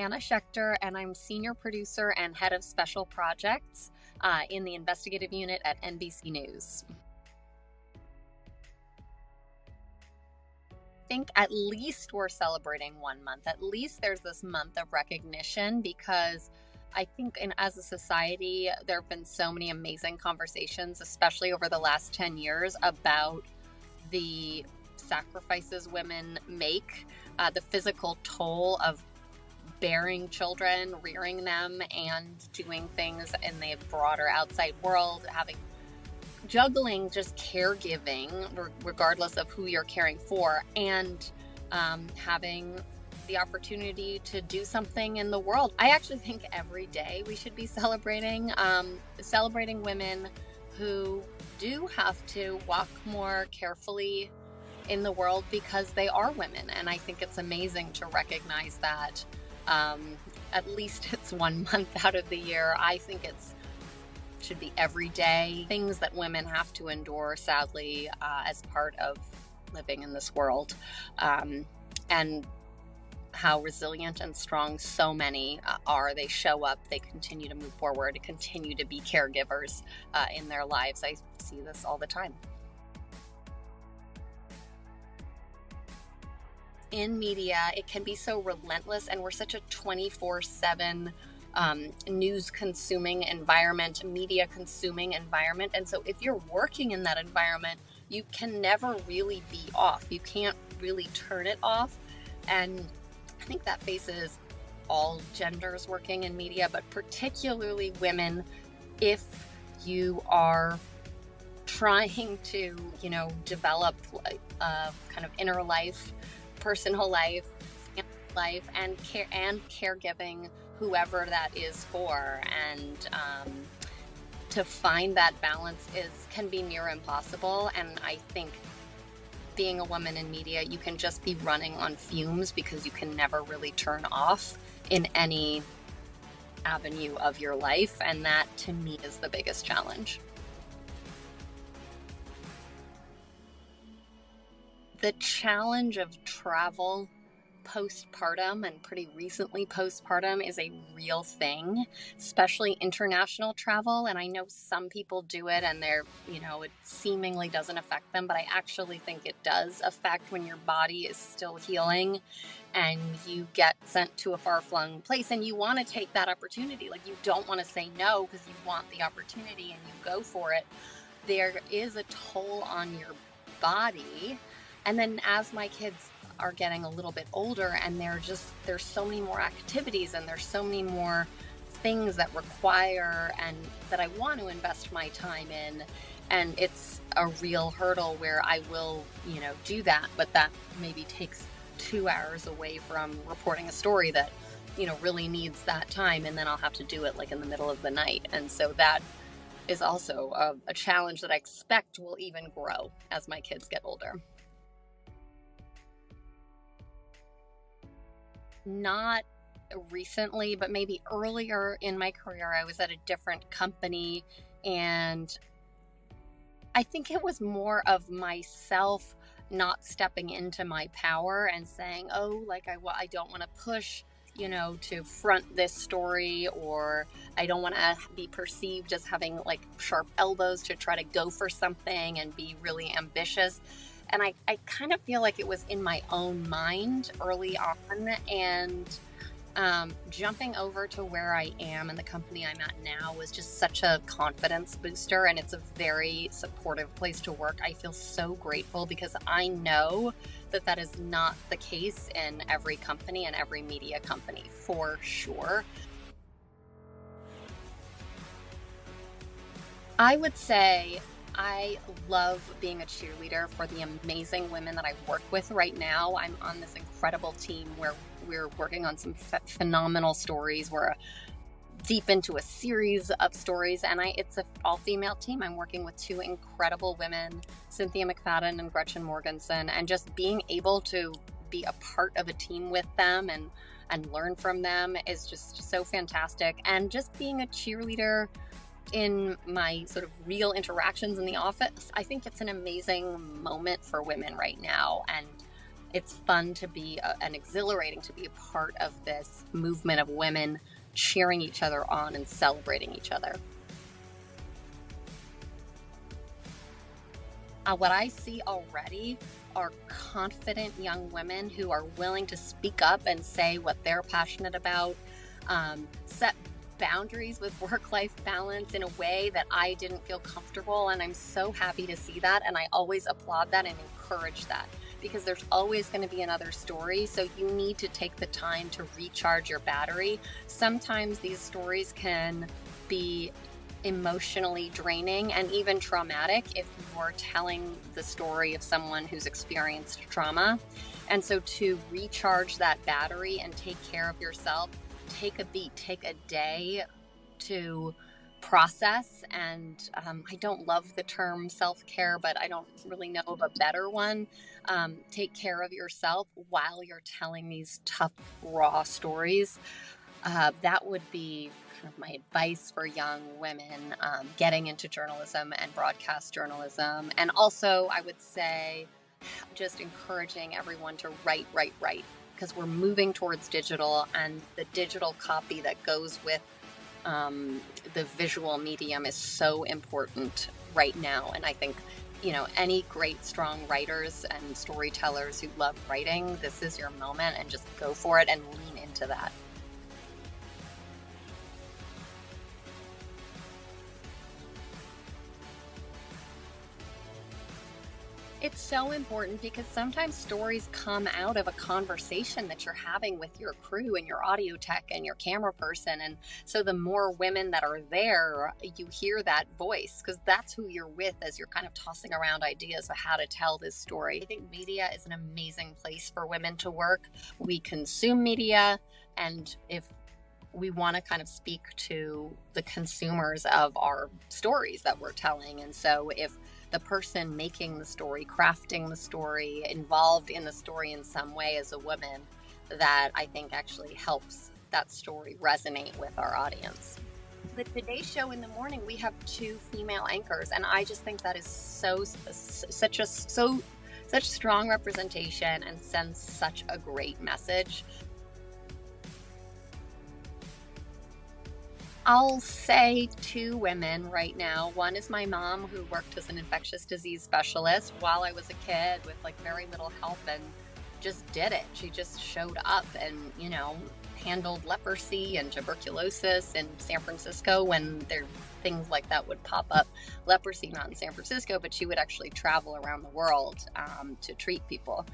Anna Schechter, and I'm senior producer and head of special projects in the investigative unit at NBC News. I think at least we're celebrating 1 month. At least there's this month of recognition, because I think as a society, there have been so many amazing conversations, especially over the last 10 years, about the sacrifices women make, the physical toll of bearing children, rearing them, and doing things in the broader outside world, juggling just caregiving, regardless of who you're caring for, and having the opportunity to do something in the world. I actually think every day we should be celebrating women who do have to walk more carefully in the world because they are women. And I think it's amazing to recognize that. At least it's 1 month out of the year. I think should be every day. Things that women have to endure, sadly, as part of living in this world, and how resilient and strong so many are. They show up, they continue to move forward, continue to be caregivers in their lives. I see this all the time. In media, it can be so relentless, and we're such a 24/7 news consuming environment, media consuming environment. And so if you're working in that environment, you can never really be off. You can't really turn it off. And I think that faces all genders working in media, but particularly women, if you are trying to, develop a kind of inner life, personal life, family life, and caregiving, whoever that is for. And to find that balance can be near impossible. And I think being a woman in media, you can just be running on fumes because you can never really turn off in any avenue of your life. And that, to me, is the biggest challenge. The challenge of travel postpartum, and pretty recently postpartum, is a real thing, especially international travel. And I know some people do it and it seemingly doesn't affect them, but I actually think it does affect when your body is still healing and you get sent to a far-flung place and you want to take that opportunity. Like, you don't want to say no because you want the opportunity and you go for it. There is a toll on your body. And then as my kids are getting a little bit older, and there's so many more activities and there's so many more things that require and that I want to invest my time in, and it's a real hurdle where I will do that, but that maybe takes 2 hours away from reporting a story that really needs that time, and then I'll have to do it like in the middle of the night. And so that is also a challenge that I expect will even grow as my kids get older. Not recently, but maybe earlier in my career, I was at a different company, and I think it was more of myself not stepping into my power and saying, I don't want to push, to front this story, or I don't want to be perceived as having like sharp elbows to try to go for something and be really ambitious. And I kind of feel like it was in my own mind early on, and jumping over to where I am and the company I'm at now was just such a confidence booster, and it's a very supportive place to work. I feel so grateful because I know that is not the case in every company and every media company, for sure. I would say I love being a cheerleader for the amazing women that I work with right now. I'm on this incredible team where we're working on some phenomenal stories. We're deep into a series of stories, and it's an all-female team. I'm working with 2 incredible women, Cynthia McFadden and Gretchen Morganson, and just being able to be a part of a team with them and learn from them is just so fantastic. And just being a cheerleader in my sort of real interactions in the office, I think it's an amazing moment for women right now. And it's fun to be and exhilarating to be a part of this movement of women cheering each other on and celebrating each other. What I see already are confident young women who are willing to speak up and say what they're passionate about, set boundaries with work life balance in a way that I didn't feel comfortable. And I'm so happy to see that. And I always applaud that and encourage that because there's always going to be another story. So you need to take the time to recharge your battery. Sometimes these stories can be emotionally draining and even traumatic if you're telling the story of someone who's experienced trauma. And so to recharge that battery and take care of yourself, take a beat, take a day to process. And I don't love the term self-care, but I don't really know of a better one. Take care of yourself while you're telling these tough, raw stories. That would be kind of my advice for young women getting into journalism and broadcast journalism. And also, I would say just encouraging everyone to write, because we're moving towards digital, and the digital copy that goes with the visual medium is so important right now. And I think, any great, strong writers and storytellers who love writing, this is your moment, and just go for it and lean into that. It's so important because sometimes stories come out of a conversation that you're having with your crew and your audio tech and your camera person. And so the more women that are there, you hear that voice because that's who you're with as you're kind of tossing around ideas of how to tell this story. I think media is an amazing place for women to work. We consume media, and if we want to kind of speak to the consumers of our stories that we're telling. And so if the person making the story, crafting the story, involved in the story in some way is a woman, that I think actually helps that story resonate with our audience. The Today Show in the morning, we have 2 female anchors, and I just think that is such strong representation and sends such a great message. I'll say 2 women right now. One is my mom, who worked as an infectious disease specialist while I was a kid with very little help, and just did it. She just showed up and, handled leprosy and tuberculosis in San Francisco when things like that would pop up. Leprosy, not in San Francisco, but she would actually travel around the world to treat people.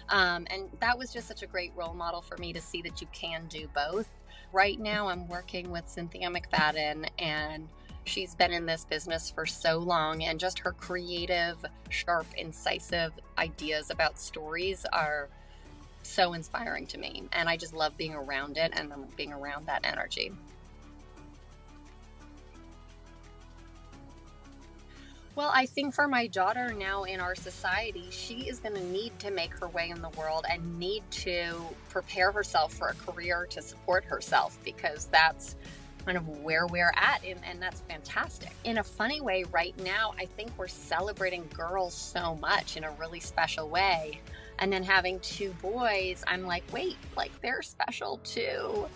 And that was just such a great role model for me to see that you can do both. Right now, I'm working with Cynthia McFadden, and she's been in this business for so long, and just her creative, sharp, incisive ideas about stories are so inspiring to me. And I just love being around it and being around that energy. Well, I think for my daughter now in our society, she is going to need to make her way in the world and need to prepare herself for a career to support herself, because that's kind of where we're at. And that's fantastic. In a funny way, right now, I think we're celebrating girls so much in a really special way. And then having 2 boys, I'm like, wait, they're special too.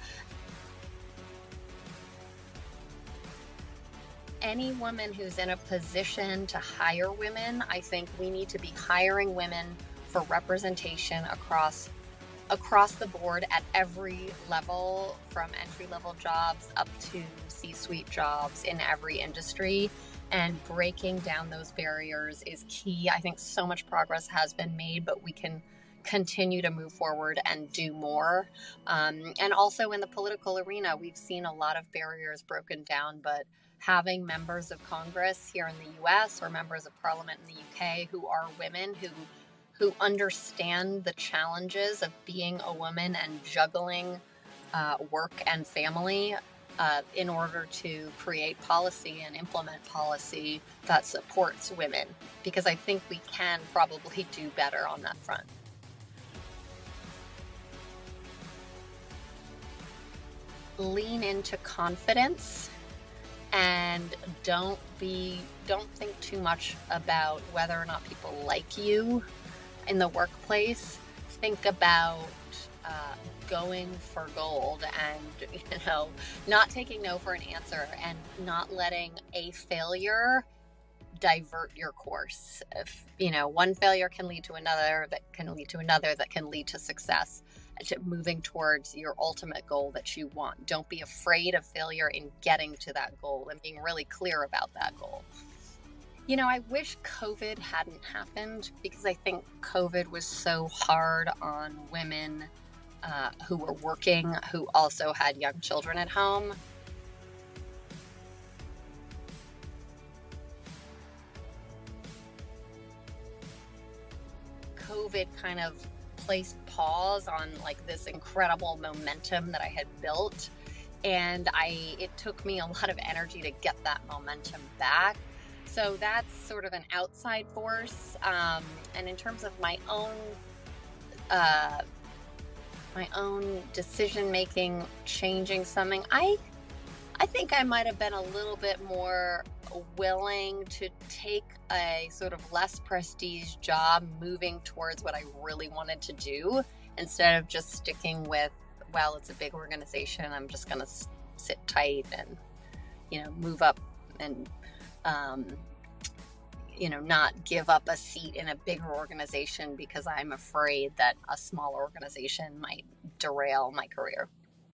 Any woman who's in a position to hire women, I think we need to be hiring women for representation across the board at every level, from entry-level jobs up to C-suite jobs in every industry. And breaking down those barriers is key. I think so much progress has been made, but we can continue to move forward and do more. And also in the political arena, we've seen a lot of barriers broken down, but having members of Congress here in the US or members of Parliament in the UK who are women, who understand the challenges of being a woman and juggling work and family in order to create policy and implement policy that supports women, because I think we can probably do better on that front. Lean into confidence, and don't think too much about whether or not people like you in the workplace. think about uh, going for gold and, not taking no for an answer and not letting a failure divert your course. If, one failure can lead to another, that can lead to another, that can lead to success, to moving towards your ultimate goal that you want. Don't be afraid of failure in getting to that goal and being really clear about that goal. I wish COVID hadn't happened because I think COVID was so hard on women who were working, who also had young children at home. COVID kind of placed pause on like this incredible momentum that I had built. And it took me a lot of energy to get that momentum back. So that's sort of an outside force. And in terms of uh, my own decision making, changing something, I think I might have been a little bit more willing to take a sort of less prestige job moving towards what I really wanted to do instead of just sticking with, well, it's a big organization. I'm just going to sit tight and, move up and, not give up a seat in a bigger organization because I'm afraid that a smaller organization might derail my career.